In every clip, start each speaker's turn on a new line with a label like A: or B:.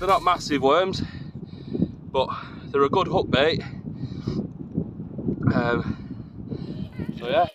A: They're not massive worms, but they're a good hook bait. So yeah.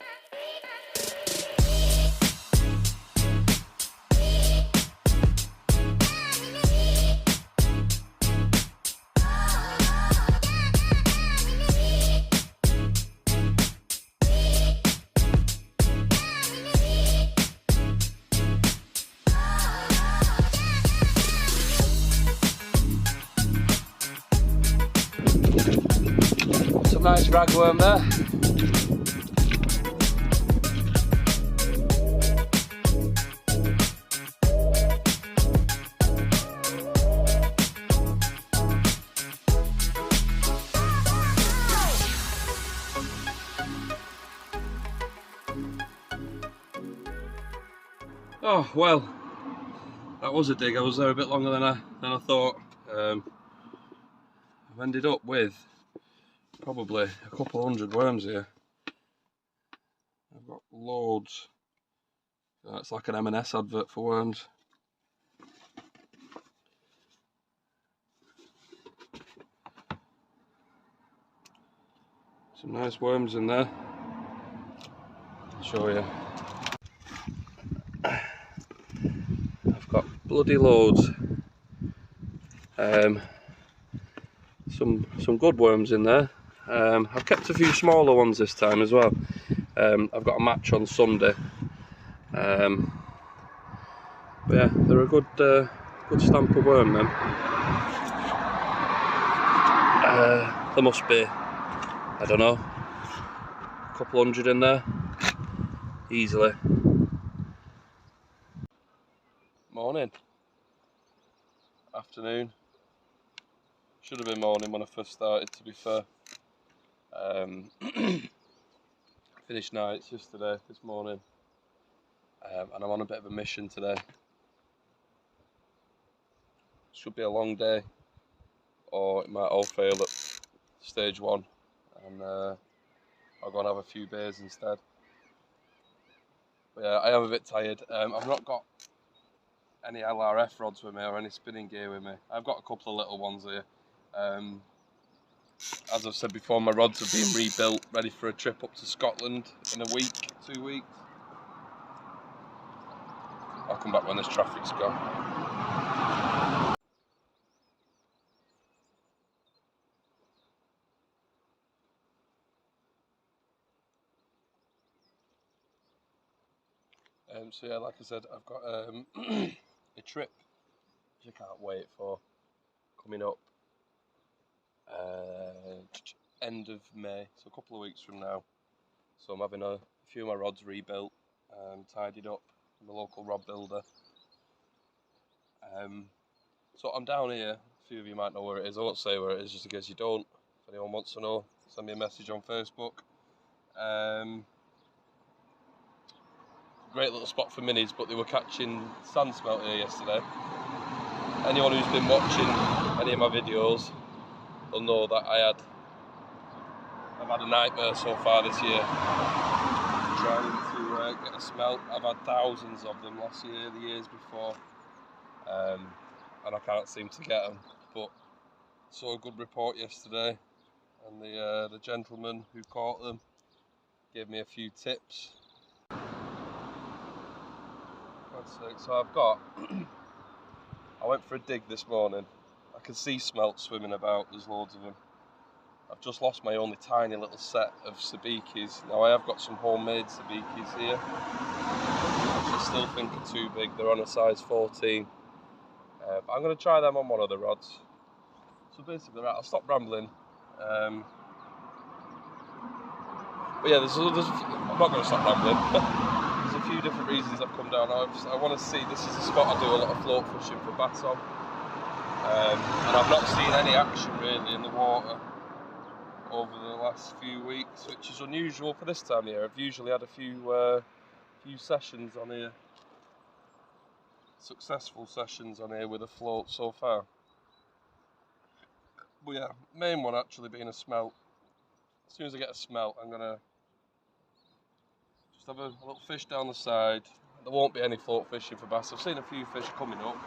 A: Some nice ragworm there. Oh well, that was a dig. I was there a bit longer than I thought. I've ended up with probably a couple hundred worms here. I've got loads. That's like an M&S advert for worms. Some nice worms in there. I'll show you. I've got bloody loads. Some good worms in there. I've kept a few smaller ones this time as well. I've got a match on Sunday. But yeah, they're a good stamp of worm then. There must be, I don't know, a couple hundred in there, easily. Morning. Afternoon. Should have been morning when I first started, to be fair. Finished nights yesterday, this morning. And I'm on a bit of a mission today. Should be a long day, or it might all fail at stage one, and I'll go and have a few beers instead. But yeah, I am a bit tired. I've not got any LRF rods with me or any spinning gear with me. I've got a couple of little ones here. As I've said before, my rods are being rebuilt, ready for a trip up to Scotland in a week, 2 weeks. I'll come back when this traffic's gone. So yeah, like I said, I've got a trip which I can't wait for, coming up end of May, so a couple of weeks from now. So I'm having a few of my rods rebuilt, tidied up from the local rod builder. So I'm down here. A few of you might know where it is. I won't say where it is just in case you don't. If anyone wants to know, send me a message on Facebook. Great little spot for minis, but they were catching sand smelt here yesterday. Anyone who's been watching any of my videos will know that I've had a nightmare so far this year trying to get a smelt. I've had thousands of them last year, the years before, and I can't seem to get them. But saw a good report yesterday, and the gentleman who caught them gave me a few tips. So I've got, I went for a dig this morning. I can see smelt swimming about, there's loads of them. I've just lost my only tiny little set of sabikis. Now I have got some homemade sabikis here, which I still think are too big. They're on a size 14. But I'm going to try them on one of the rods. So basically, right, I'll stop rambling. But yeah, I'm not going to stop rambling. There's a few different reasons I've come down. I want to see, this is a spot I do a lot of float fishing for bass on. And I've not seen any action really in the water over the last few weeks, which is unusual for this time of year. I've usually had a few sessions on here, successful sessions on here with a float so far. But yeah, main one actually being a smelt. As soon as I get a smelt, I'm gonna just have a little fish down the side. There won't be any float fishing for bass. I've seen a few fish coming up.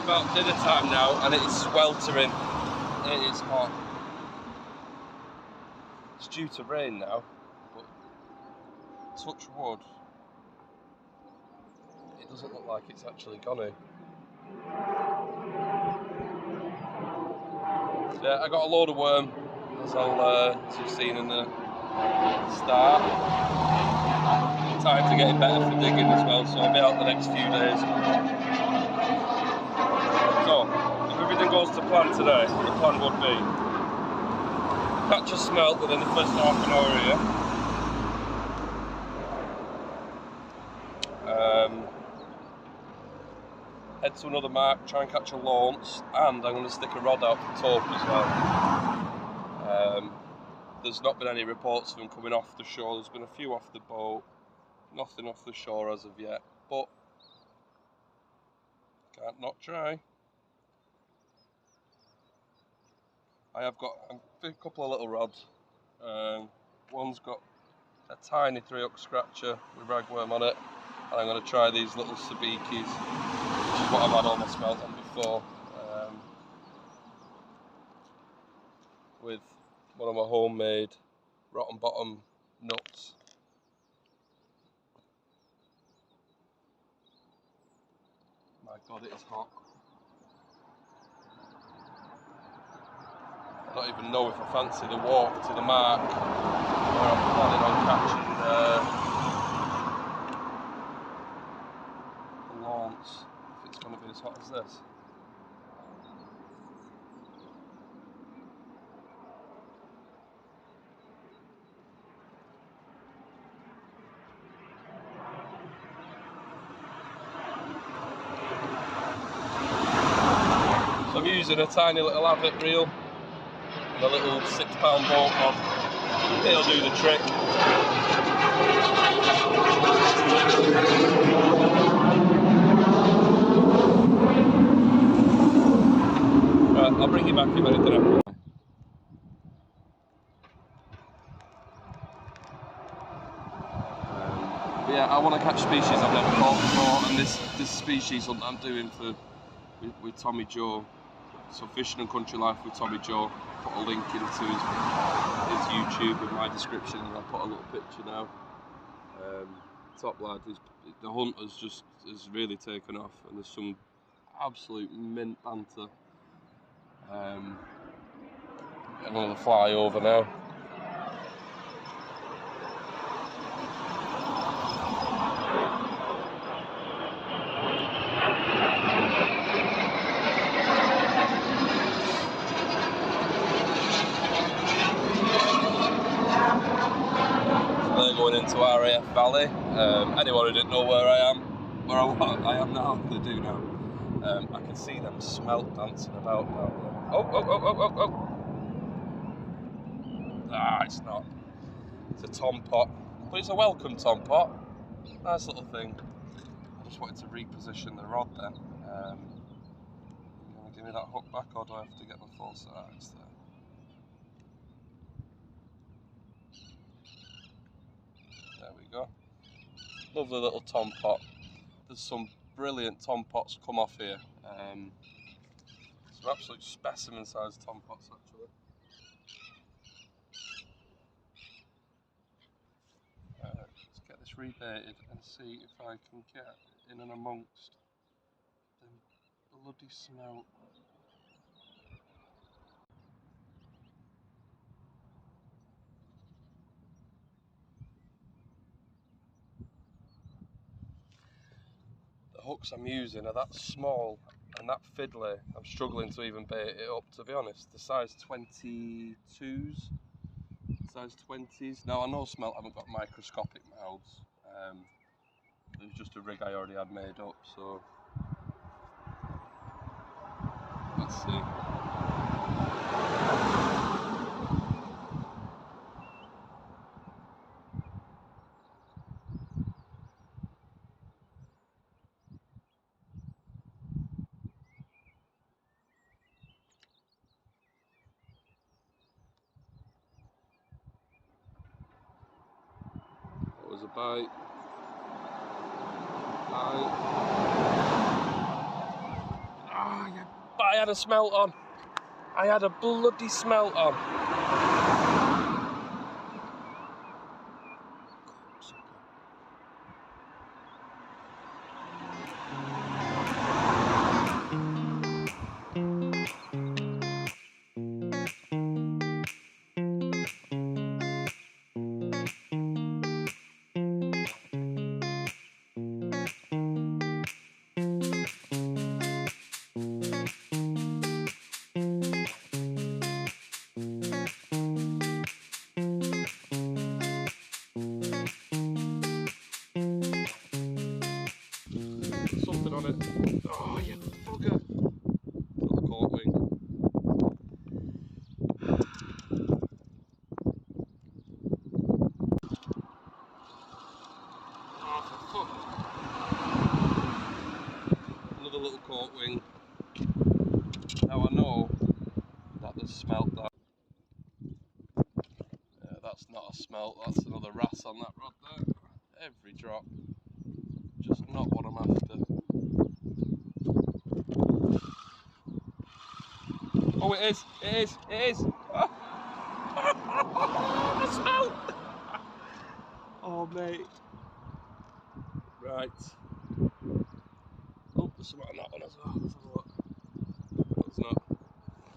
A: about dinner time now, and it is sweltering. It is hot. It's due to rain now, but touch wood, it doesn't look like it's actually gonna. Yeah, I got a load of worm, as you've seen in the start. Time to get it better for digging as well, so I'll be out the next few days. So, if everything goes to plan today, the plan would be catch a smelt within the first half an hour here. Head to another mark, try and catch a launce, and I'm going to stick a rod out for taupe as well. There's not been any reports of them coming off the shore. There's been a few off the boat, nothing off the shore as of yet, but can't not try. I have got a couple of little rods. One's got a tiny 3-hook scratcher with ragworm on it, and I'm going to try these little sabikis, which is what I've had all my smelt on before, with one of my homemade rotten bottom nuts. My God, it is hot. I don't even know if I fancy the walk to the mark where I'm planning on catching the launce, if it's going to be as hot as this. So I'm using a tiny little avit reel and a little 6-pound boat rod. It'll do the trick. Right, I'll bring you back in a minute. Yeah, I want to catch species I've never caught before, and this species hunt I'm doing with Tommy Joe. So Fishing and Country Life with Tommy Joe. Put a link into his YouTube in my description, and I'll put a little picture now. Top lad, the hunt has really taken off, and there's some absolute mint banter. I'm going to fly over now. They're going into RAF Valley. Anyone who didn't know where I am now, they do now. I can see them smelt dancing about now. Oh! Ah, it's not. It's a tom pot, but it's a welcome tom pot. Nice little thing. I just wanted to reposition the rod then. You want to give me that hook back, or do I have to get the full size there? There we go. Lovely little tom pot. There's some brilliant tom pots come off here. Some absolute specimen sized tom pots actually. Let's get this rebaited and see if I can get in and amongst the bloody smelt. The hooks I'm using are that small and that fiddly. I'm struggling to even bait it up, to be honest. The size 22s, size 20s. Now I know smelt haven't got microscopic mouths. It was just a rig I already had made up, so let's see. That was a bite. I had a smelt on. I had a bloody smelt on. Something on it. Oh, you bugger. Little cork wing. Oh, for fuck. Another little cork wing. Now I know that there's smelt that. That's not a smelt, that's another wrasse on that rod there. Every drop. Just not what I'm after. Oh, it is! It is! It is! The smelt! Oh, mate. Right. Oh, there's something on that one as well. Let's have a look. No, there's not.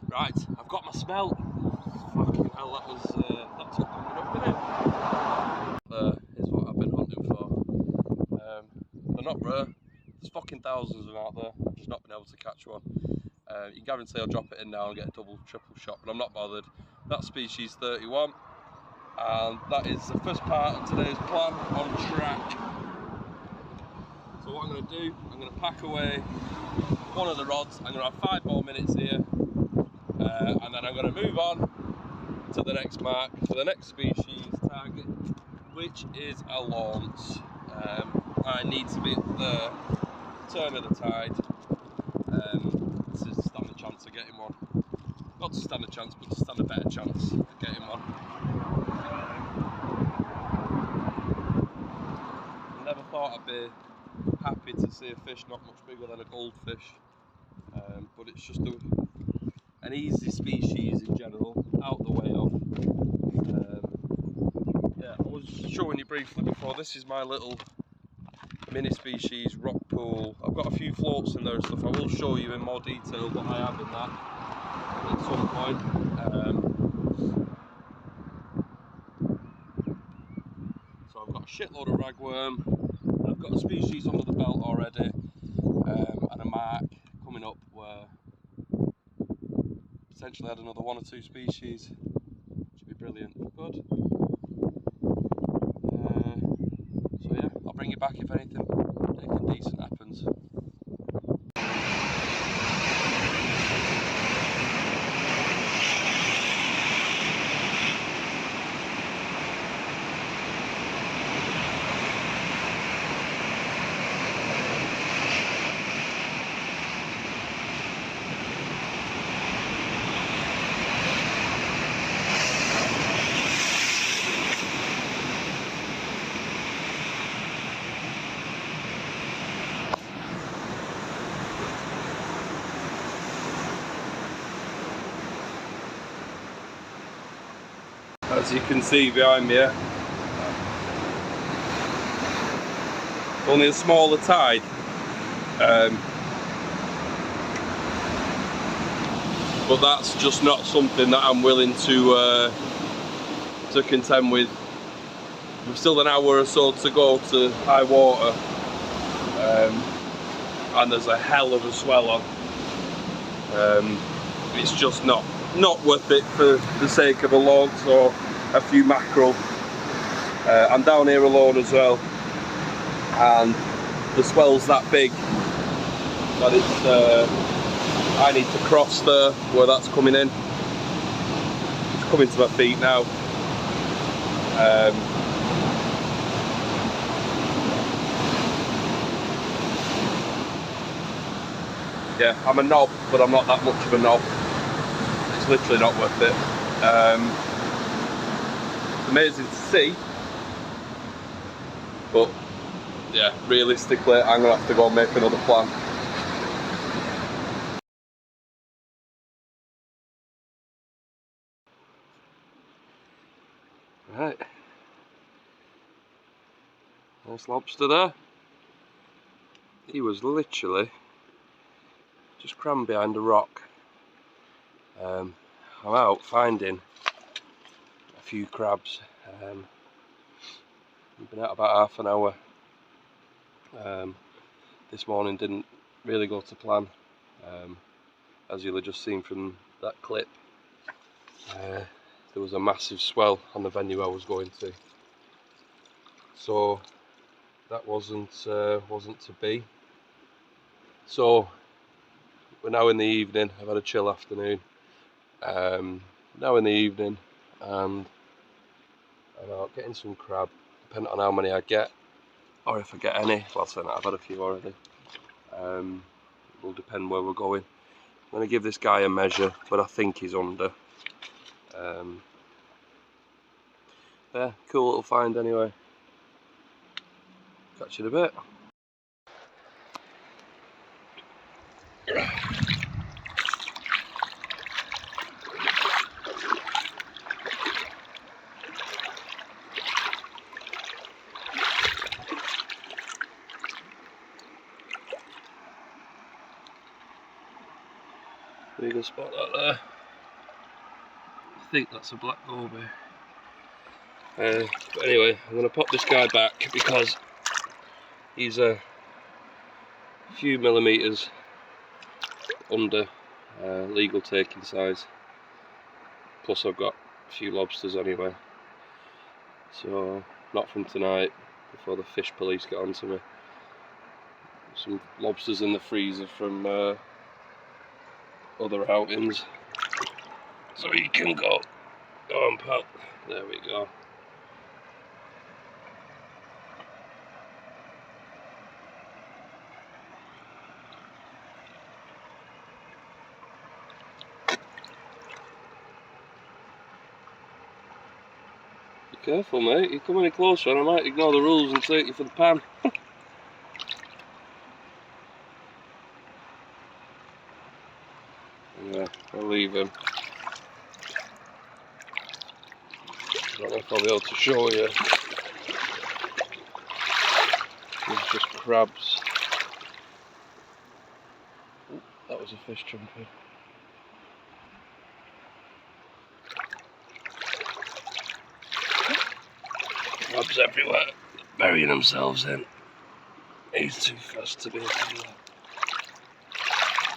A: Right, I've got my smelt. Fucking hell, that took coming up, didn't it? There is what I've been hunting for. They're not rare. There's fucking thousands of them out there. I've just not been able to catch one. You can guarantee I'll drop it in now and get a double, triple shot, but I'm not bothered. That's species 31, and that is the first part of today's plan on track. So what I'm going to do, I'm going to pack away one of the rods. I'm going to have 5 more minutes here, and then I'm going to move on to the next mark for the next species target, which is a Lawrence. I need to be at the turn of the tide to stand a chance of getting one. Not to stand a chance, but to stand a better chance of getting one. I never thought I'd be happy to see a fish not much bigger than a goldfish, but it's just an easy species in general, out the way of. Yeah, I was showing you briefly before, this is my little mini species rock pool. I've got a few floats in there and stuff. I will show you in more detail what I have in that at some point. So I've got a shitload of ragworm. I've got a species under the belt already, and a mark coming up where potentially add another 1 or 2 species, which would be brilliant. Good. So yeah, I'll bring you back if anything decent happens. As you can see behind me, only a smaller tide, but that's just not something that I'm willing to contend with. We've still an hour or so to go to high water, and there's a hell of a swell on. It's just not worth it for the sake of a Lawrence or a few mackerel. I'm down here alone as well, and the swell's that big that it's I need to cross there where that's coming in. It's coming to my feet now. Yeah, I'm a knob, but I'm not that much of a knob. It's literally not worth it. It's amazing to see, but yeah, realistically, I'm gonna have to go and make another plan. Right. Nice lobster there. He was literally just crammed behind a rock. I'm out finding a few crabs. We've been out about half an hour. This morning didn't really go to plan. As you'll have just seen from that clip, there was a massive swell on the venue I was going to, so that wasn't to be. So we're now in the evening. I've had a chill afternoon. Now in the evening, and I'm out getting some crab, depending on how many I get, or if I get any. Well, so I've had a few already. It will depend where we're going. I'm going to give this guy a measure, but I think he's under. Yeah, cool little find anyway. Catch you in a bit. Pretty good spot that there. I think that's a black goby. But anyway, I'm going to pop this guy back because he's a few millimetres under legal taking size. Plus I've got a few lobsters anyway. So, not from tonight, before the fish police get onto me. Some lobsters in the freezer from other outings. So you can go on, pal. There we go. Be careful, mate. You come any closer and I might ignore the rules and take you for the pan. Yeah, I'll leave him. I don't know if I'll be able to show you. There's just crabs. Ooh, that was a fish jumping. Crabs everywhere, burying themselves in. He's too fast to be able to do that.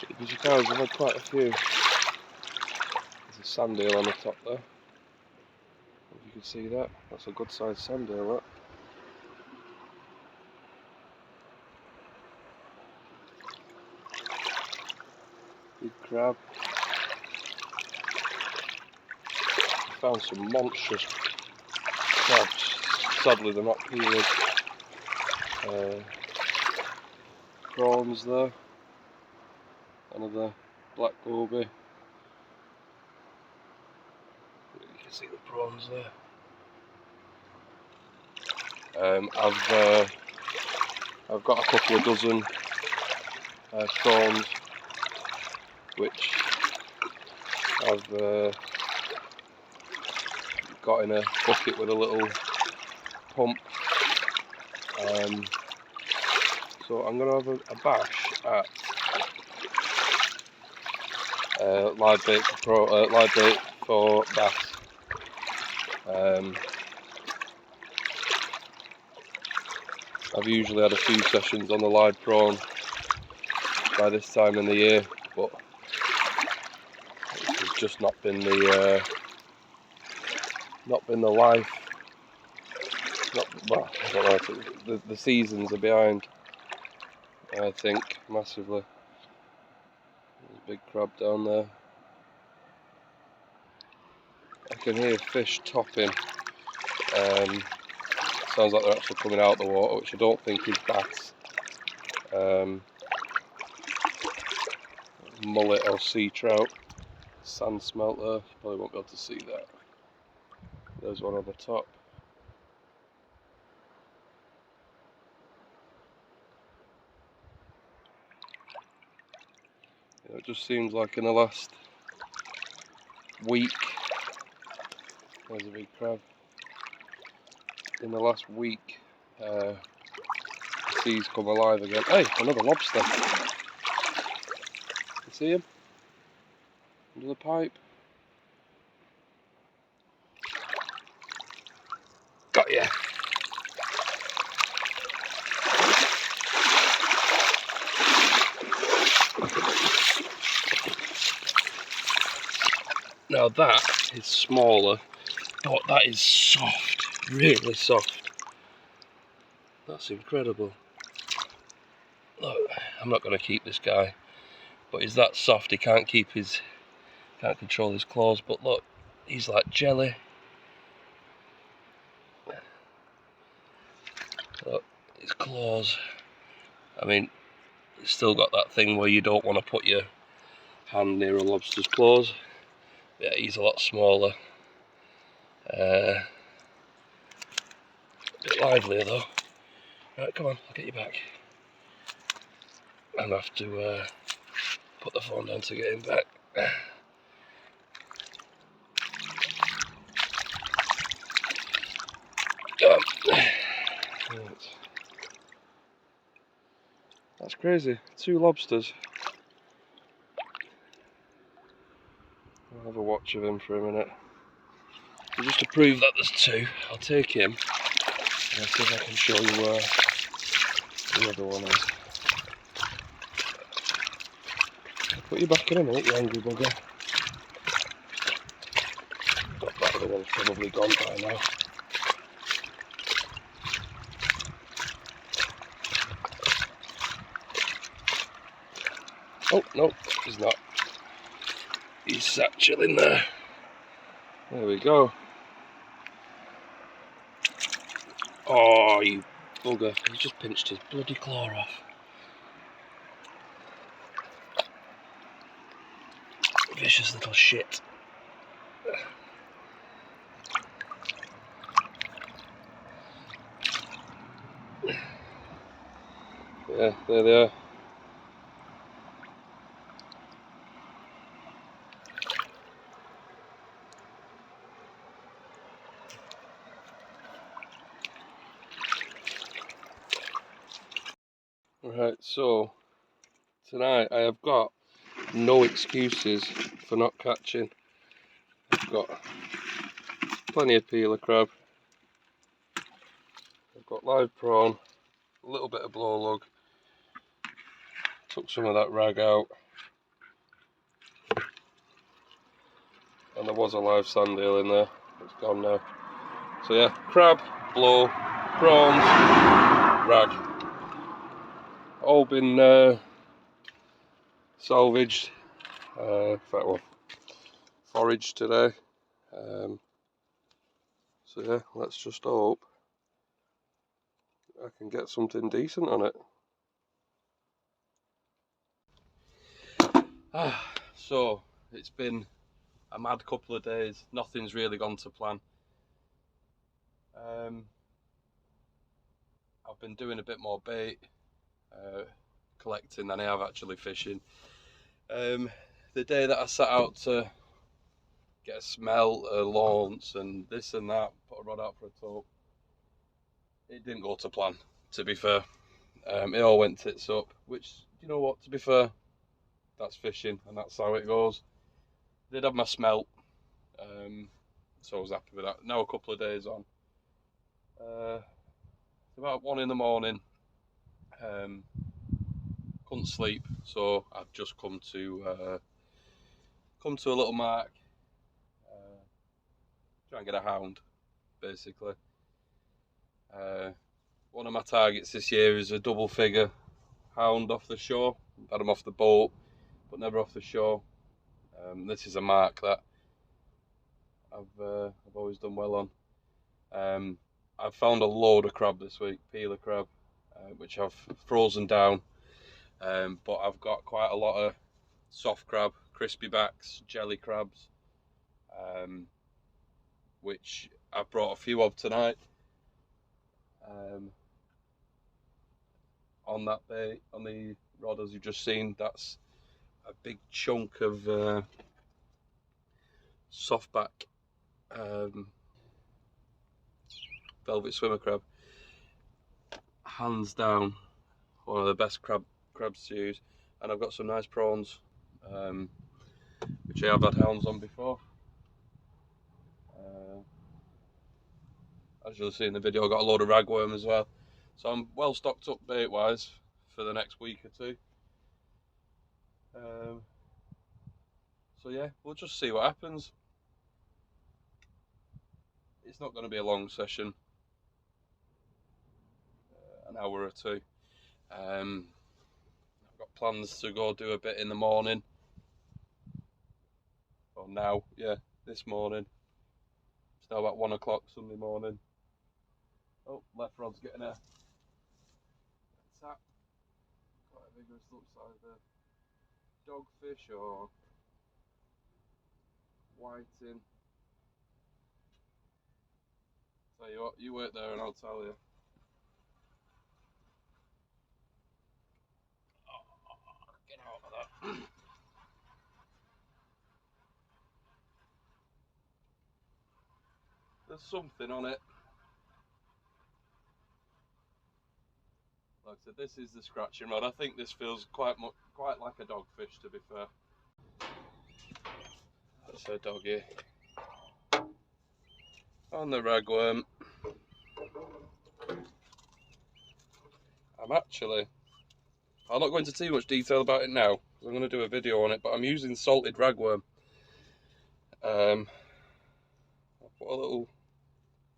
A: You'd be surprised, I've had quite a few. There's a sand eel on the top there. If you can see that, that's a good sized sand eel, that. Big crab. I found some monstrous crabs. Sadly they're not peeling. Prawns there. Another black goby. You can see the prawns there. I've got a couple of dozen prawns, which I've got in a bucket with a little pump. So I'm going to have a bash at live bait for bass. I've usually had a few sessions on the live prawn by this time in the year, but it's just not been the life. Well, I don't know. The seasons are behind, I think, massively. There's a big crab down there. I can hear fish topping. Sounds like they're actually coming out of the water, which I don't think is bass. Mullet or sea trout. Sand smelt there. You probably won't be able to see that. There's one on the top. It just seems like in the last week there's a big crab. in the last week. The sea's come alive again. Hey, another lobster. You see him? Under the pipe. Got ya. Now that is smaller, but that is soft, really soft. That's incredible. Look, I'm not going to keep this guy, but he's that soft he can't control his claws. But look, he's like jelly. Look, his claws. I mean, it's still got that thing where you don't want to put your hand near a lobster's claws. Yeah, he's a lot smaller. A bit livelier though. Right, come on, I'll get you back. I'm going to have to put the phone down to get him back. Right. That's crazy. 2 lobsters. I'll have a watch of him for a minute. So just to prove that there's 2, I'll take him and I'll see if I can show you where the other one is. I'll put you back in a minute, you angry bugger. That other one's probably gone by now. Oh, no, he's not. He's sat chilling there. There we go. Oh, you bugger. He just pinched his bloody claw off. Vicious little shit. Yeah, there they are. Right, so tonight I have got no excuses for not catching. I've got plenty of peeler crab. I've got live prawn, a little bit of blow lug. Took some of that rag out. And there was a live sand eel in there. It's gone now. So yeah, crab, blow, prawns, rag. All been salvaged. In fact, well, foraged today. So yeah, let's just hope I can get something decent on it. So it's been a mad couple of days. Nothing's really gone to plan. I've been doing a bit more bait, collecting than I have actually fishing. The day that I set out to get a smelt, a launce and this and that, put a rod out for a tope, it didn't go to plan, to be fair. It all went tits up, which, you know what, to be fair, that's fishing and that's how it goes. I did have my smelt, so I was happy with that. Now a couple of days on, about 1 in the morning, couldn't sleep, so I've just come to a little mark, try and get a hound, basically. One of my targets this year is a double figure hound off the shore. I've had them off the boat, but never off the shore. This is a mark that I've always done well on. I've found a load of crab this week, peeler crab, which I've frozen down. But I've got quite a lot of soft crab, crispy backs, jelly crabs, which I've brought a few of tonight. On that bait, on the rod as you've just seen, that's a big chunk of softback velvet swimmer crab. Hands down, one of the best crabs to use. And I've got some nice prawns, which I have had hounds on before. As you'll see in the video, I've got a load of ragworm as well. So I'm well stocked up bait wise for the next week or two. So yeah, we'll just see what happens. It's not going to be a long session, an hour or two. I've got plans to go do a bit in the morning. Or now, yeah, this morning. It's now about 1 o'clock Sunday morning. Oh, left rod's getting a tap. Quite a vigorous, looks like a dogfish or whiting. Tell you what, you wait there and I'll tell you. Oh, get out of that. There's something on it. Like I said, this is the scratching rod. I think this feels quite like a dogfish, to be fair. That's a doggy. On the ragworm. I'll not go into too much detail about it now, because I'm going to do a video on it, but I'm using salted ragworm. I'll put a little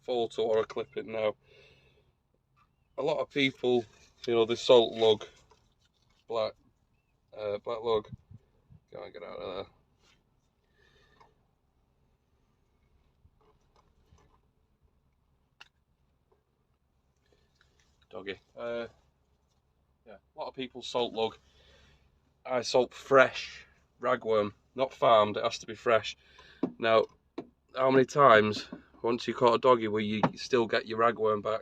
A: photo or a clip in now. A lot of people, you know, this salt lug, black lug, can't get out of there. Doggy. Yeah, a lot of people salt lug. I salt fresh ragworm, not farmed, it has to be fresh. Now, how many times, once you caught a doggy, will you still get your ragworm back?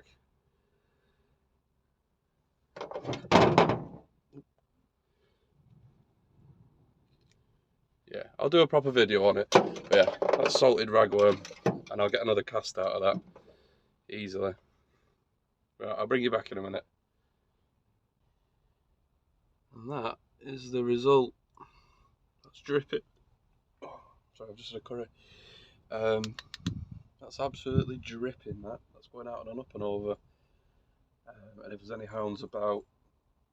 A: Yeah, I'll do a proper video on it. But yeah, that's salted ragworm, and I'll get another cast out of that easily. Right, I'll bring you back in a minute. And that is the result. That's dripping. Oh, sorry, I've just had a curry. That's absolutely dripping. That's going out on an up and over. And if there's any hounds about,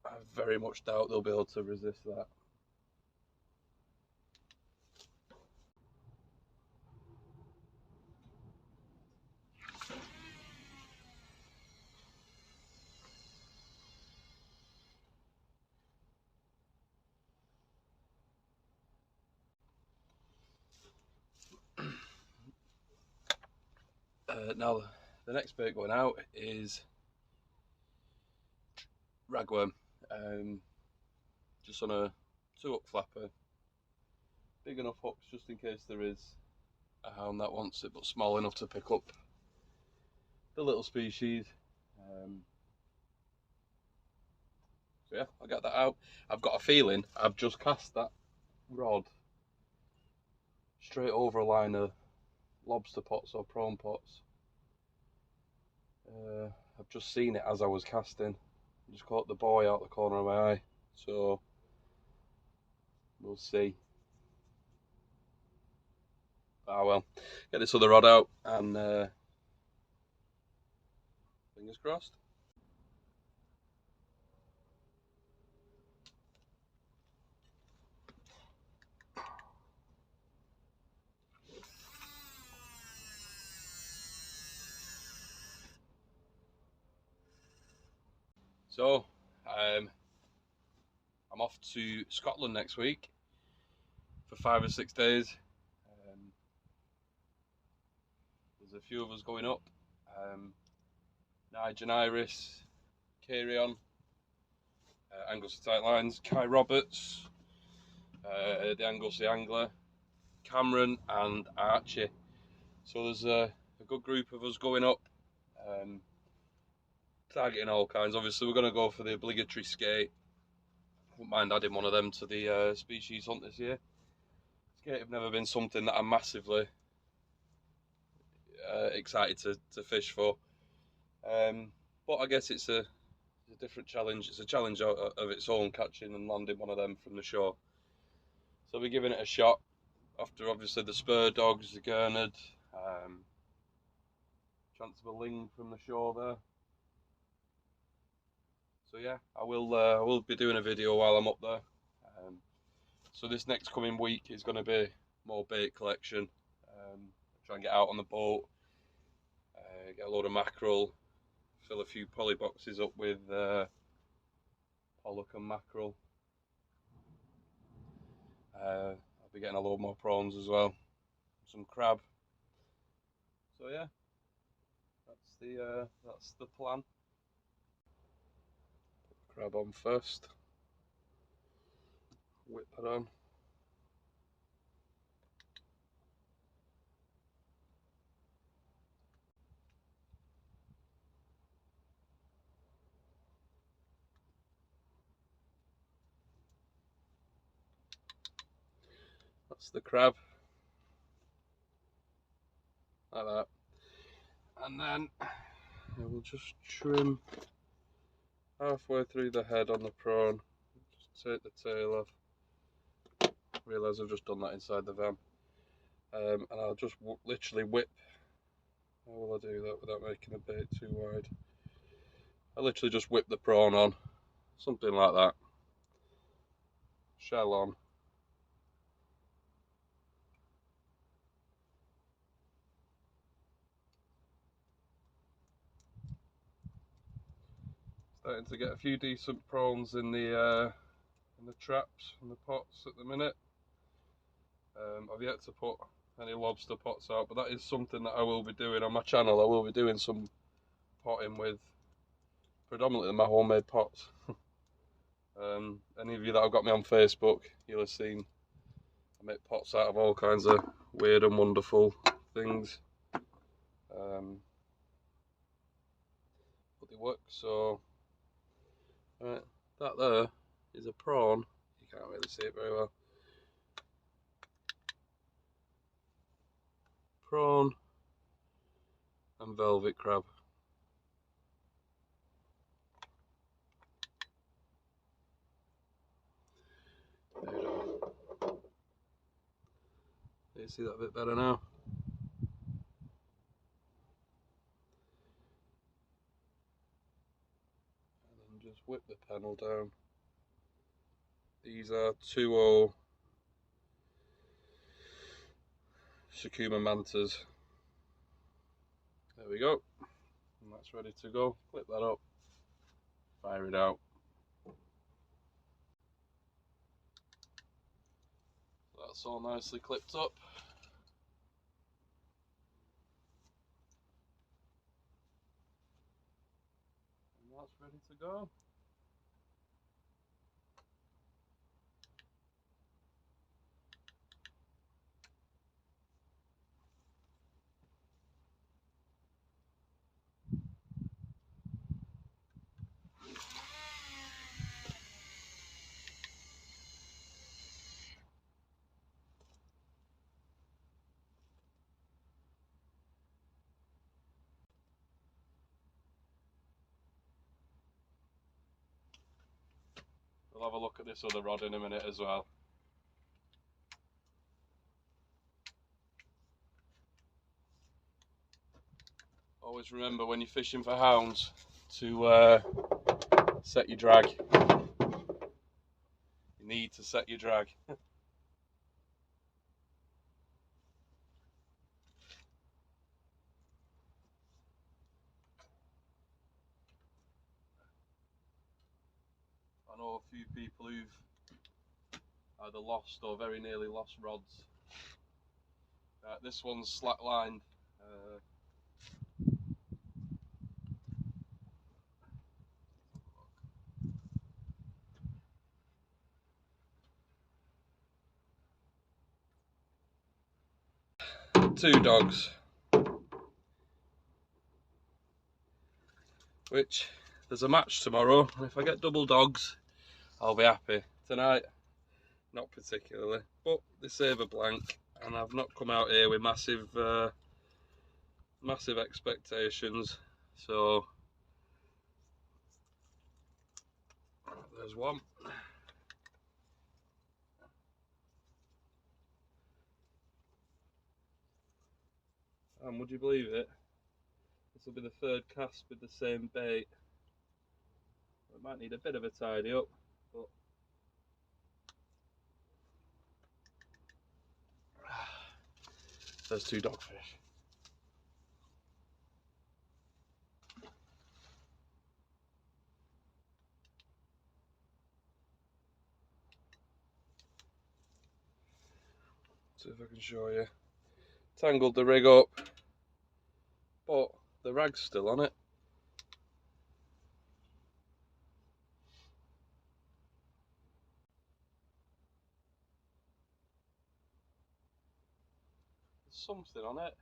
A: I very much doubt they'll be able to resist that. Now, the next bait going out is ragworm. Just on a 2-hook flapper. Big enough hooks just in case there is a hound that wants it, but small enough to pick up the little species. So yeah, I'll get that out. I've got a feeling I've just cast that rod straight over a line of lobster pots or prawn pots. I've just seen it as I was casting. I just caught the boy out the corner of my eye, so we'll see. Ah well, get this other rod out and fingers crossed. So, I'm off to Scotland next week for 5 or 6 days. There's a few of us going up. Nigel and Iris, Carry-On, Angus the Tight Lines, Kai Roberts, the Angus the Angler, Cameron and Archie. So there's a good group of us going up, targeting all kinds. Obviously we're going to go for the obligatory skate. Wouldn't mind adding one of them to the species hunt this year. Skate have never been something that I'm massively excited to fish for. But I guess it's a different challenge. It's a challenge of its own, catching and landing one of them from the shore. So we're giving it a shot after obviously the spur dogs, the gurnard, chance of a ling from the shore there. So yeah, I will be doing a video while I'm up there. So this next coming week is going to be more bait collection. Try and get out on the boat, get a load of mackerel, fill a few poly boxes up with pollock and mackerel. I'll be getting a load more prawns as well, some crab. So yeah, that's the plan. Put the crab on first. Whip that on. That's the crab, like that. And then we'll just trim halfway through the head on the prawn. Just take the tail off. Realise I've just done that inside the van. And I'll just literally whip. How will I do that without making the bait too wide? I literally just whip the prawn on, something like that. Shell on. Starting to get a few decent prawns in the traps and the pots at the minute. I've yet to put any lobster pots out, but that is something that I will be doing on my channel. I will be doing some potting with predominantly my homemade pots. Any of you that have got me on Facebook, you'll have seen I make pots out of all kinds of weird and wonderful things. But they work. So that there is a prawn. You can't really see it very well. Prawn and velvet crab. There you go. You see that a bit better now? And then just whip the panel down. These are 2-0 Sakuma mantas. There we go. And that's ready to go. Clip that up. Fire it out. That's all nicely clipped up. And that's ready to go. We'll have a look at this other rod in a minute as well. Always remember when you're fishing for hounds to set your drag. You need to set your drag. I know a few people who've either lost or very nearly lost rods. This one's slack lined. Two dogs, which there's a match tomorrow, and if I get double dogs I'll be happy. Tonight not particularly, but they save a blank, and I've not come out here with massive expectations, so There's one. And would you believe it? This will be the third cast with the same bait. It might need a bit of a tidy up, but there's two dogfish. See if I can show you. Tangled the rig up, but the rag's still on it. There's something on it.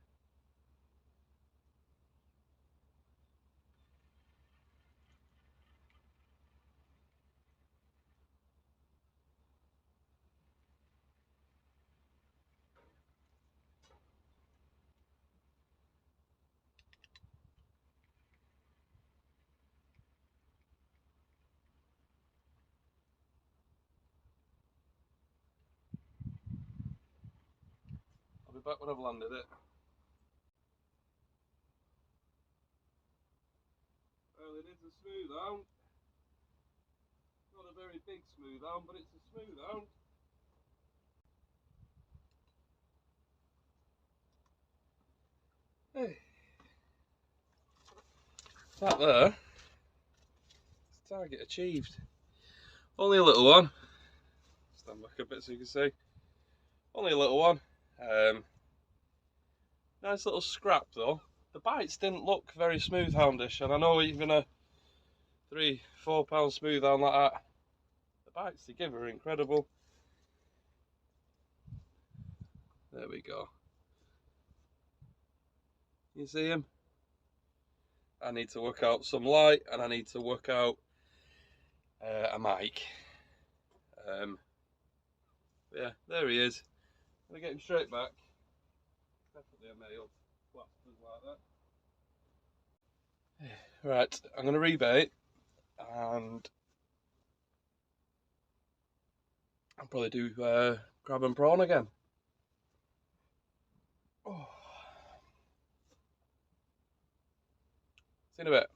A: I'll be back when I've landed it. Well, it is a smooth hound. Not a very big smooth hound, but it's a smooth hound. Hey. That there. Target achieved. Only a little one. Stand back a bit so you can see. Only a little one. Nice little scrap though. The bites didn't look very smooth houndish, and I know even a 3-4 pound smooth hound like that, the bites they give are incredible. There we go. You see him? I need to work out some light, and I need to work out a mic. Yeah, there he is. I'm gonna get him straight back. Definitely a male. Lobsters like that. Right, I'm gonna rebait, and I'll probably do crab and prawn again. Oh. See you in a bit.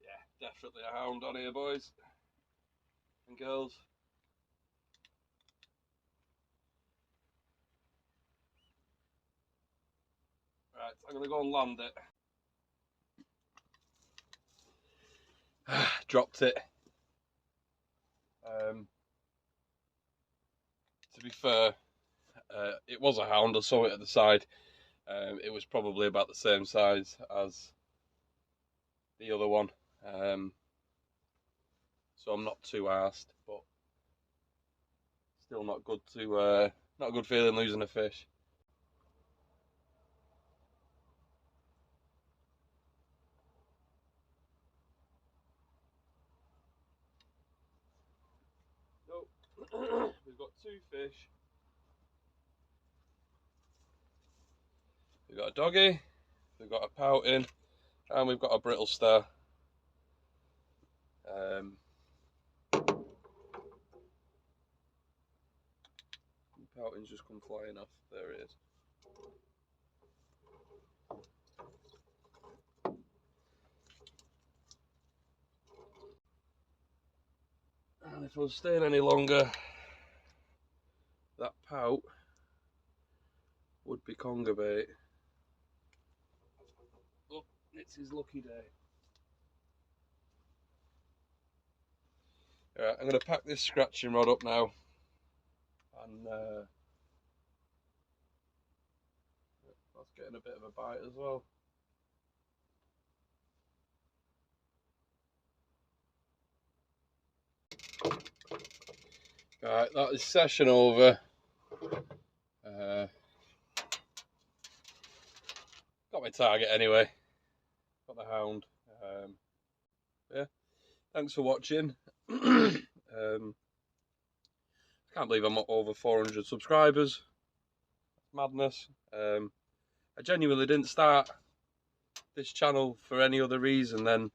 A: Yeah, definitely a hound on here, boys and girls. Right, I'm gonna go and land it. Dropped it. To be fair, it was a hound. I saw it at the side. It was probably about the same size as the other one, so I'm not too arsed, but still not good to not a good feeling losing a fish. Nope. We've got two fish. We've got a doggy, we've got a pouting, and we've got a brittle star. Pouting's just come flying off. There it is. And if I was staying any longer, that pout would be conger bait. Oh, it's his lucky day. Alright, I'm going to pack this scratching rod up now, and that's getting a bit of a bite as well. Right, that is session over. Got my target anyway. Got the hound. Yeah, thanks for watching. I can't believe I'm over 400 subscribers. Madness. I genuinely didn't start this channel for any other reason than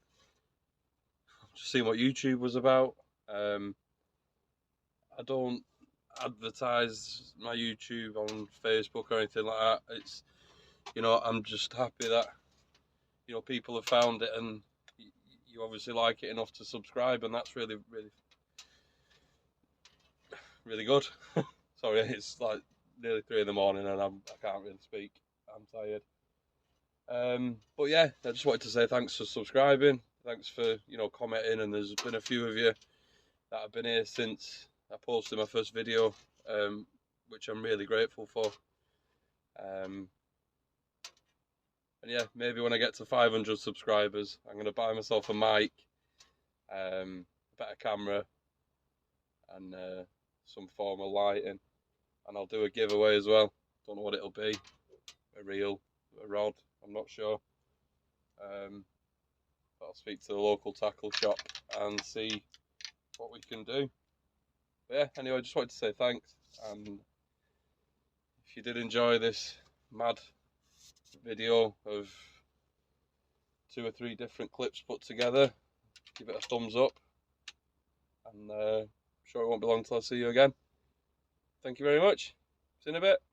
A: just seeing what YouTube was about. I don't advertise my YouTube on Facebook or anything like that. It's, you know, I'm just happy that, you know, people have found it and you obviously like it enough to subscribe, and that's really, really, really good. Sorry, it's like nearly 3 in the morning and I can't really speak. I'm tired. But yeah, I just wanted to say thanks for subscribing. Thanks for, you know, commenting, and there's been a few of you that have been here since I posted my first video, which I'm really grateful for. And yeah, maybe when I get to 500 subscribers, I'm going to buy myself a mic, a better camera, and some form of lighting. And I'll do a giveaway as well. Don't know what it'll be. A reel, a rod, I'm not sure. But I'll speak to the local tackle shop and see what we can do. But yeah, anyway, I just wanted to say thanks. And if you did enjoy this mad video of 2 or 3 different clips put together, give it a thumbs up. And I'm sure it won't be long till I see you again. Thank you very much. See you in a bit.